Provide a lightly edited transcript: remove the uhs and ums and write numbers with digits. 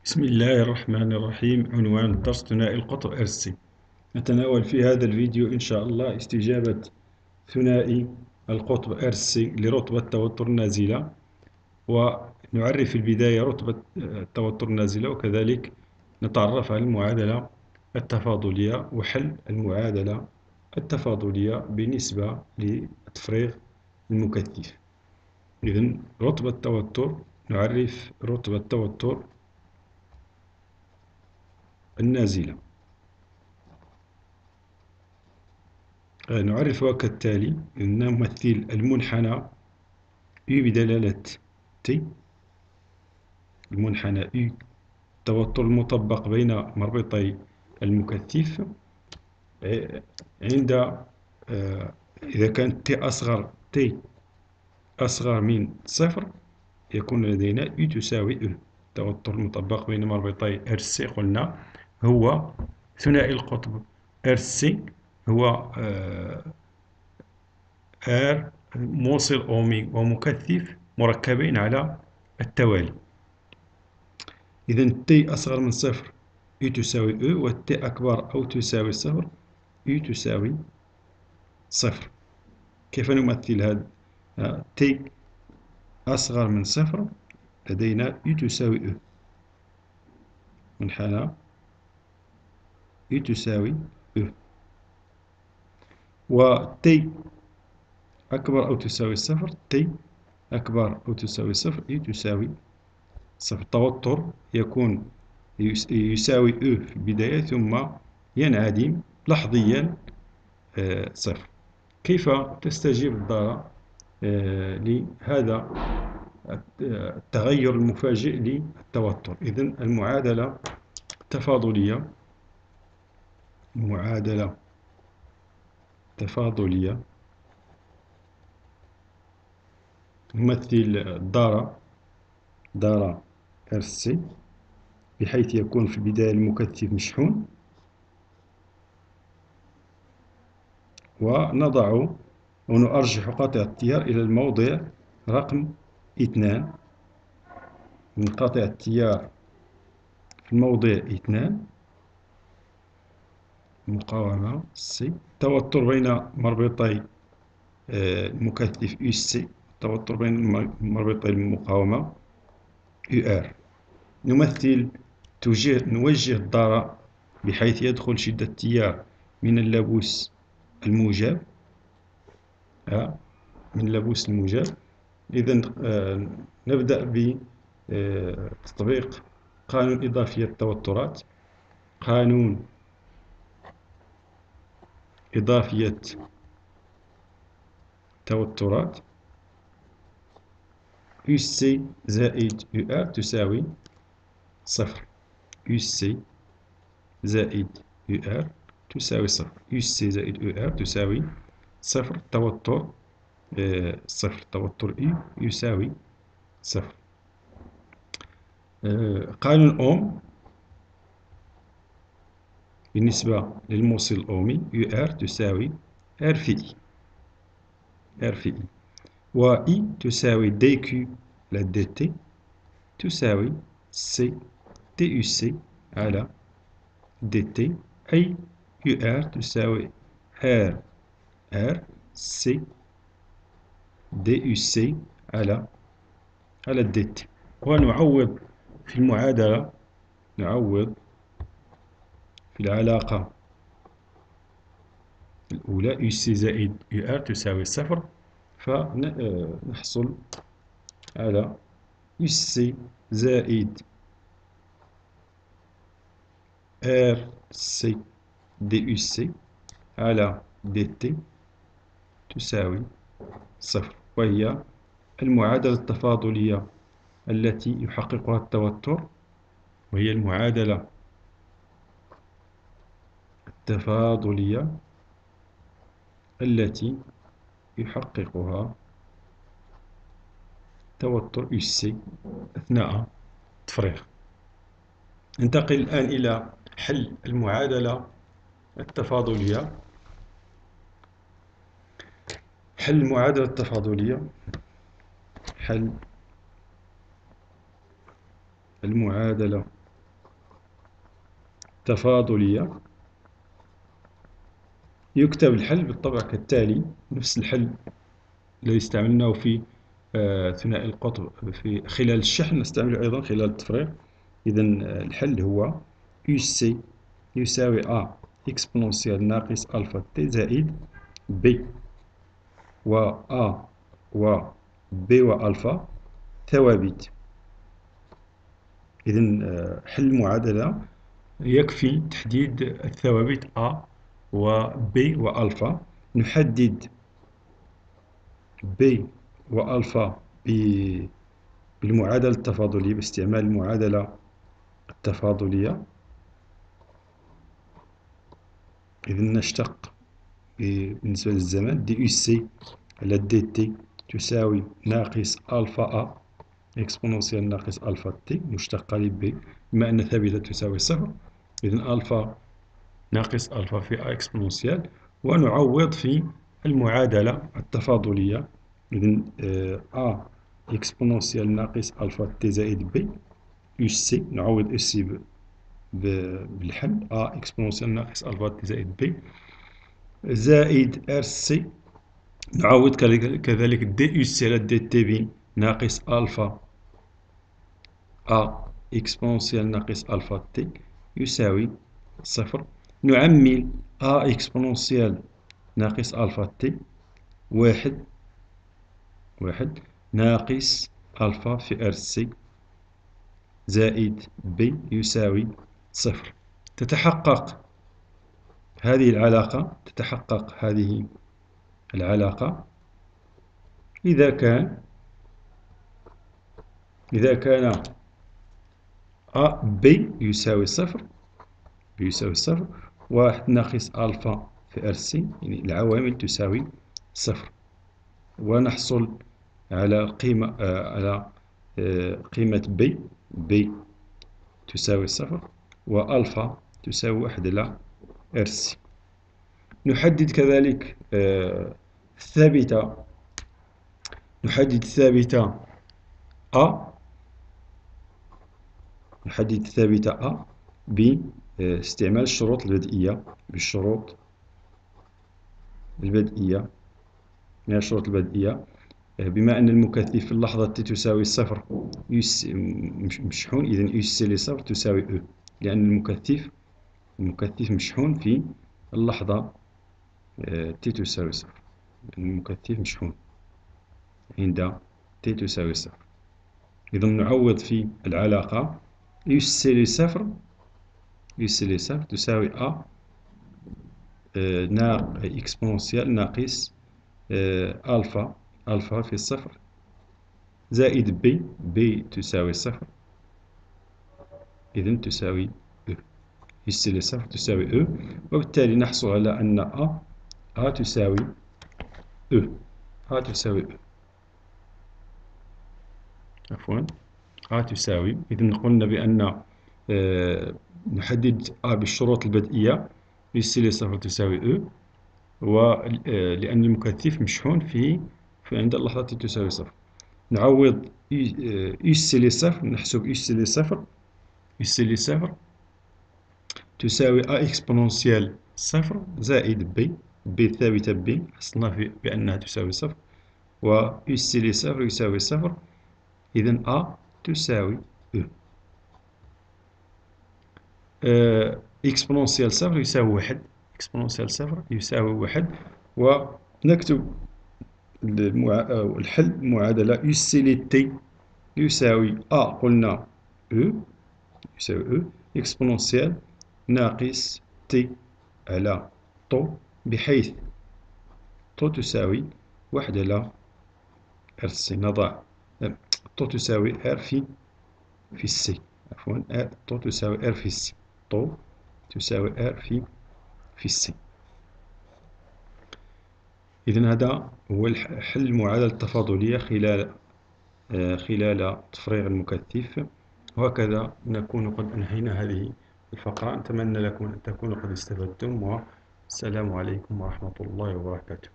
بسم الله الرحمن الرحيم. عنوان الدرس: ثنائي القطب RC. نتناول في هذا الفيديو إن شاء الله استجابة ثنائي القطب RC لرتبة توتر نازلة، ونعرف في البداية رتبة التوتر النازلة، وكذلك نتعرف على المعادلة التفاضلية وحل المعادلة التفاضلية بالنسبة لتفريغ المكثف. إذن رتبة التوتر، نعرف رتبة التوتر النازلة. نعرفها كالتالي: نمثل المنحنى U بدلالة T. المنحنى U التوتر المطبق بين مربطي المكثف عند إذا كانت T أصغر من صفر، يكون لدينا U تساوي E. التوتر المطبق بين مربطي RC قلنا هو ثنائي القطب RC، هو R موصل أومي ومكثف مركبين على التوالي. إذا T أصغر من صفر U تساوي E، و T أكبر أو تساوي صفر U تساوي صفر. كيف نمثل هذا؟ T أصغر من صفر لدينا U تساوي E، منحنى U تساوي E. و T أكبر أو تساوي صفر، T أكبر أو تساوي صفر U تساوي صفر. التوتر يكون يساوي E في البداية ثم ينعدم لحظيا صفر. كيف تستجيب الذرة لهذا التغير المفاجئ للتوتر؟ إذن المعادلة التفاضلية، المعادلة التفاضلية تمثل دارة RC، بحيث يكون في البداية المكثف مشحون، ونضع ونؤرجح قاطع التيار إلى الموضع رقم 2. من قاطع التيار في الموضع 2 مقاومة C. التوتر بين مربطي المكثف UC، التوتر بين مربطي المقاومة UR. نوجه الضارة بحيث يدخل شدة التيار من اللبوس الموجب، من اللبوس الموجب. إذن نبدأ بتطبيق قانون إضافية التوترات. قانون إضافية التوترات: UC زائد UR تساوي صفر. UC زائد UR تساوي صفر. UC زائد UR تساوي صفر. التوتر صفر. توتر E يساوي صفر. قانون أوم بالنسبة للموصل الأومي UR تساوي R في E. R في E. و I تساوي DQ على DT تساوي C DUC على DT، أي UR تساوي R C DUC على DT. ونعوض في المعادلة، نعوض في العلاقة الأولى UC زائد UR تساوي صفر، فنحصل على UC زائد RC DUC على DT تساوي صفر، وهي المعادلة التفاضلية التي يحققها التوتر، وهي المعادلة التفاضلية التي يحققها توتر UC أثناء التفريغ. ننتقل الآن إلى حل المعادلة التفاضلية. حل المعادلة التفاضلية: حل المعادلة تفاضلية. يكتب الحل بالطبع كالتالي، نفس الحل الذي استعملناه في ثنائي القطب في خلال الشحن نستعمله أيضا خلال التفريغ. إذا الحل هو UC يساوي A إكسبوننسيال ناقص ألفا تي زائد B، و A و B وألفا ثوابت. إذا حل المعادلة يكفي تحديد الثوابت A و B وألفا. نحدد B وألفا بالمعادلة التفاضلية باستعمال المعادلة التفاضلية. إذا نشتق بالنسبة للزمان دي يو سي على دي تي تساوي ناقص ألفا أ إكسبوننسيال ناقص ألفا تي مشتقة لبي، بما أن ثابتة تساوي صفر. إذا ألفا ناقص ألفا في أ إكسبوننسيال، ونعوض في المعادلة التفاضلية. إذا أ إكسبوننسيال ناقص ألفا تي زائد بي يو سي، نعوض يو سي بالحل أ إكسبوننسيال ناقص ألفا تي زائد بي زائد ار سي، نعوض كذلك دي يو سي على دي تي بي ناقص ألفا أ إكسبوننسيال ناقص ألفا تي يساوي صفر. نعمل أ إكسبوننسيال ناقص ألفا تي واحد ناقص ألفا في ار سي زائد بي يساوي صفر. تتحقق هذه العلاقة إذا كان أ بي يساوي صفر، واحد ناقص ألفا في ار سي، يعني العوامل تساوي صفر، ونحصل على قيمة بي تساوي صفر، وألفا تساوي واحد على ار سي. نحدد كذلك الثابتة أ باستعمال الشروط البدئية. بما أن المكثف في اللحظة تي تساوي صفر مشحون، إذا يو سي لصفر تساوي أو، لأن المكثف مشحون في اللحظة تي تساوي صفر. المكثف مشحون عند تي تساوي صفر. إذا نعوض في العلاقة يو سي لصفر تساوي أ إكسبوننسيال ناقص ألفا في الصفر زائد بي تساوي صفر، إذن تساوي أو. يو سي لصفر تساوي أو، وبالتالي نحصل على أن أ تساوي أو. أ تساوي، إذن قلنا بأن نحدد أ بالشروط البدئية. يو سي لصفر تساوي أو، ولأن المكثف مشحون عند اللحظة التي تساوي صفر. نعوض يو سي لصفر، نحسب يو سي لصفر تساوي أ إكسبوننسيال صفر زائد بي ثابتة بي حصلنا بأنها تساوي صفر، و يو سي لصفر يساوي صفر، إذن أ تساوي أو. إكسبوننسيال صفر يساوي واحد، ونكتب الحل معادلة يو سي لتي يساوي أ قلنا أو إكسبوننسيال ناقص تي على طو، بحيث طو تساوي واحد على ار سي. نضع طو تساوي ار في السي، طو تساوي ار في السي، طو تساوي ار في السي. إذن هذا هو حل المعادلة التفاضلية خلال تفريغ المكثف. وهكذا نكون قد أنهينا هذه الفقرة. أتمنى لكم أن تكونوا قد استفدتم، والسلام عليكم ورحمة الله وبركاته.